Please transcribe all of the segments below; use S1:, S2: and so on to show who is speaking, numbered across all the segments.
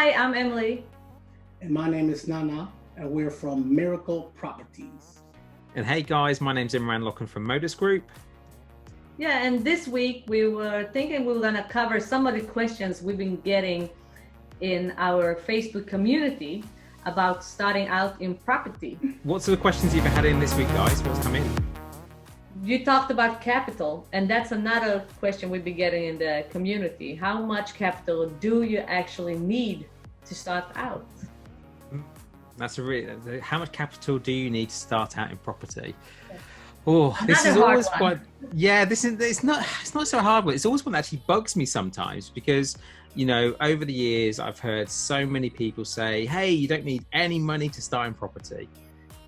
S1: Hi, I'm Emily.
S2: And my name is Nana, and we're from Miracle Properties.
S3: And hey guys, my name's Imran Lockin from Modus Group.
S1: Yeah, and this week we were thinking we were going to cover some of the questions we've been getting in our Facebook community about starting out in property.
S3: What sort of questions you've had in this week, guys? What's come in?
S1: You talked about capital, and that's another question we've been getting in the community. How much capital do you actually need to start out?
S3: That's a really, how much capital do you need to start out in property?
S1: Yeah.
S3: Oh, this is always quite, it's not so hard, but it's always one that actually bugs me sometimes because, you know, over the years, I've heard so many people say, hey, you don't need any money to start in property.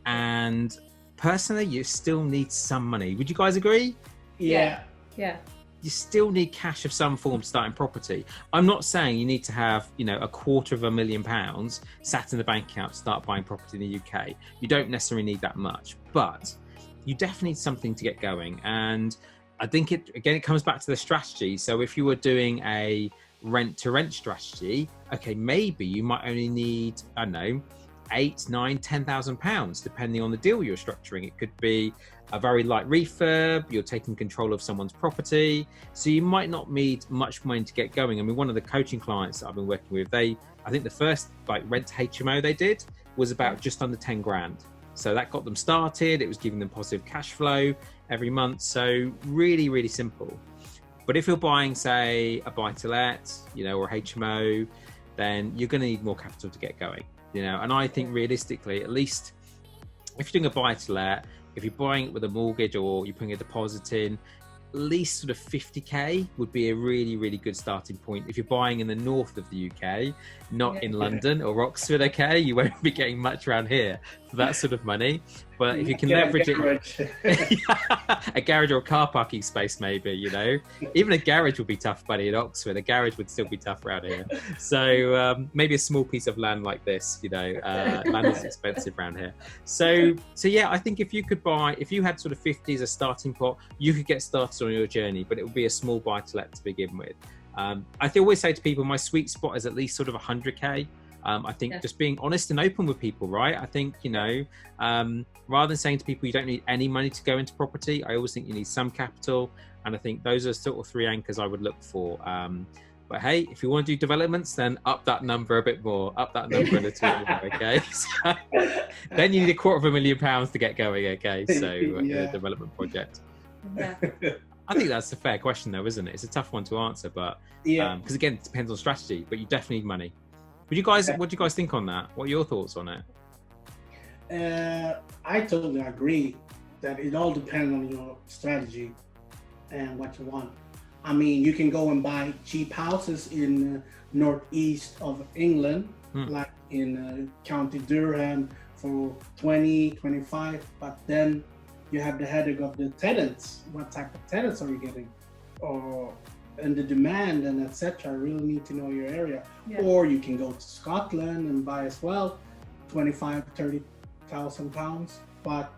S3: And personally, you still need some money. Would you guys agree?
S2: Yeah.
S3: You still need cash of some form to start in property. I'm not saying you need to have, you know, £250,000 sat in the bank account to start buying property in the UK. You don't necessarily need that much, but you definitely need something to get going. And I think it comes back to the strategy. So if you were doing a rent to rent strategy, okay, maybe you might only need, I don't know, £8,000, £9,000, £10,000, depending on the deal you're structuring. It could be a very light refurb, you're taking control of someone's property. So you might not need much money to get going. I mean, one of the coaching clients that I've been working with, I think the first rent to HMO they did was about just under 10 grand. So that got them started. It was giving them positive cash flow every month. So really, really simple. But if you're buying, say, a buy to let, you know, or HMO, then you're going to need more capital to get going. You know, and I think realistically, at least if you're doing a buy to let, if you're buying it with a mortgage or you're putting a deposit in, at least sort of 50k would be a really, really good starting point. If you're buying in the north of the UK, not in London or Oxford, okay, you won't be getting much around here for that sort of money. But if you can leverage it, a garage or a car parking space, maybe, you know, even a garage would be tough, buddy. In Oxford, a garage would still be tough around here. So maybe a small piece of land like this, you know, land is expensive around here. So yeah, I think if you had sort of 50 as a starting pot, you could get started on your journey, but it would be a small buy to let to begin with. I always say to people, my sweet spot is at least sort of 100k. I think just being honest and open with people, right? I think, you know, rather than saying to people you don't need any money to go into property, I always think you need some capital. And I think those are sort of three anchors I would look for. But hey, if you want to do developments, then up that number a bit more, up that number a little bit more, okay? So, then you need £250,000 to get going, okay? So a development project.
S1: Yeah.
S3: I think that's a fair question though, isn't it? It's a tough one to answer, but because again, it depends on strategy, but you definitely need money. What do you guys think on that? What are your thoughts on it?
S2: I totally agree that it all depends on your strategy and what you want. I mean, you can go and buy cheap houses in northeast of England, like in County Durham for 20, 25, but then you have the headache of the tenants. What type of tenants are you getting? And the demand and etc. Really need to know your area. Or you can go to Scotland and buy as well, 25, 30,000 pounds, but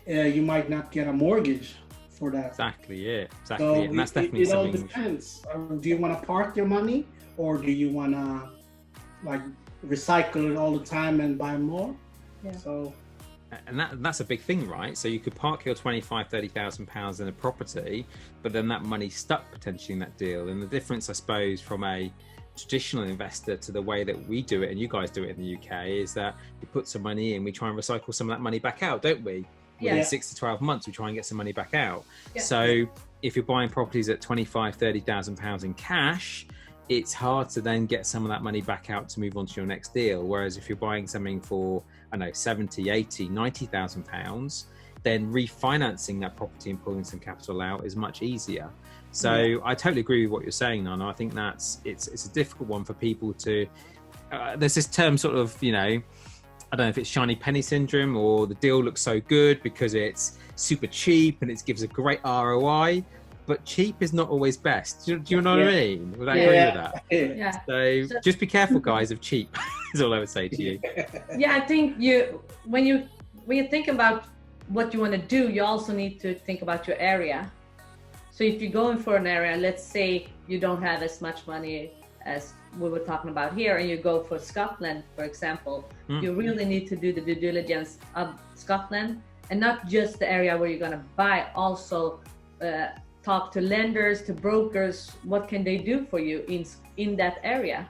S2: you might not get a mortgage for that.
S3: Exactly.
S2: So
S3: and that's definitely
S2: it all
S3: something.
S2: depends. Do you want to park your money, or do you want to like recycle it all the time and buy more? And
S3: that's a big thing, right? So you could park your £25,000-30,000 in a property, but then that money's stuck potentially in that deal. And the difference, I suppose, from a traditional investor to the way that we do it, and you guys do it in the UK, is that we put some money in, we try and recycle some of that money back out, don't we? Within 6 to 12 months, we try and get some money back out. So if you're buying properties at £25,000-30,000 in cash, it's hard to then get some of that money back out to move on to your next deal. Whereas if you're buying something for, I don't know, 70, 80, 90,000 pounds, then refinancing that property and pulling some capital out is much easier. So I totally agree with what you're saying, Nana. I think it's a difficult one for people to, there's this term sort of, you know, I don't know if it's shiny penny syndrome, or the deal looks so good because it's super cheap and it gives a great ROI. But cheap is not always best. Do you know what I mean? Would I agree with that? So just be careful, guys, of cheap is all I would say to you.
S1: I think when you think about what you want to do, you also need to think about your area. So if you're going for an area, let's say you don't have as much money as we were talking about here, and you go for Scotland, for example, you really need to do the due diligence of Scotland, and not just the area where you're going to buy, also talk to lenders, to brokers. What can they do for you in that area?